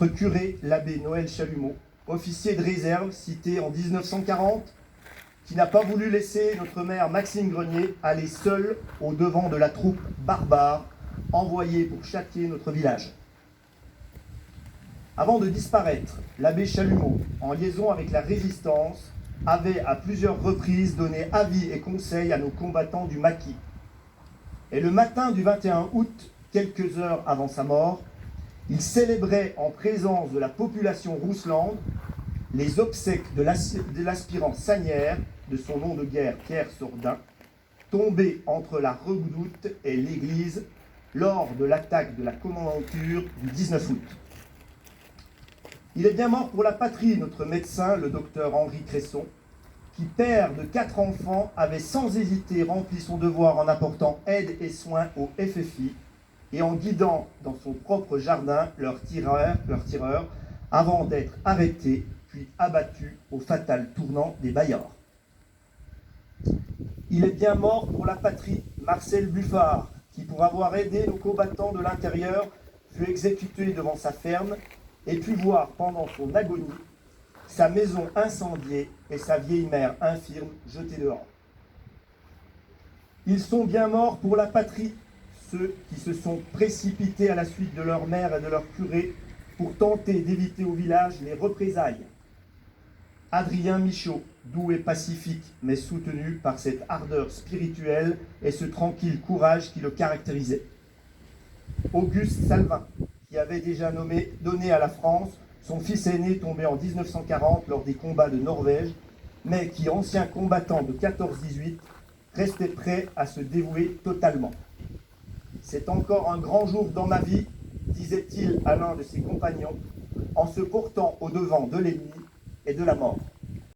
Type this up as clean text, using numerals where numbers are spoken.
notre curé, l'abbé Noël Chalumeau, officier de réserve cité en 1940, qui n'a pas voulu laisser notre maire Maxime Grenier aller seul au devant de la troupe barbare envoyée pour châtier notre village. Avant de disparaître, l'abbé Chalumeau, en liaison avec la résistance, avait à plusieurs reprises donné avis et conseils à nos combattants du maquis. Et le matin du 21 août, quelques heures avant sa mort, il célébrait en présence de la population rousselande les obsèques de l'aspirant Sagnières, de son nom de guerre Pierre Sordin, tombé entre la Redoute et l'église lors de l'attaque de la commandanture du 19 août. Il est bien mort pour la patrie, notre médecin, le docteur Henri Cresson, qui, père de 4 enfants, avait sans hésiter rempli son devoir en apportant aide et soins au FFI et en guidant dans son propre jardin leurs tireurs avant d'être arrêtés puis abattus au fatal tournant des Bayards. Il est bien mort pour la patrie, Marcel Buffard, qui, pour avoir aidé nos combattants de l'intérieur, fut exécuté devant sa ferme et put voir pendant son agonie sa maison incendiée et sa vieille mère infirme jetée dehors. Ils sont bien morts pour la patrie, ceux qui se sont précipités à la suite de leur mère et de leur curé pour tenter d'éviter au village les représailles. Adrien Michaud, doux et pacifique, mais soutenu par cette ardeur spirituelle et ce tranquille courage qui le caractérisait. Auguste Salvin, qui avait déjà donné à la France son fils aîné tombé en 1940 lors des combats de Norvège, mais qui, ancien combattant de 14-18, restait prêt à se dévouer totalement. C'est encore un grand jour dans ma vie, disait-il à l'un de ses compagnons, en se portant au-devant de l'ennemi et de la mort.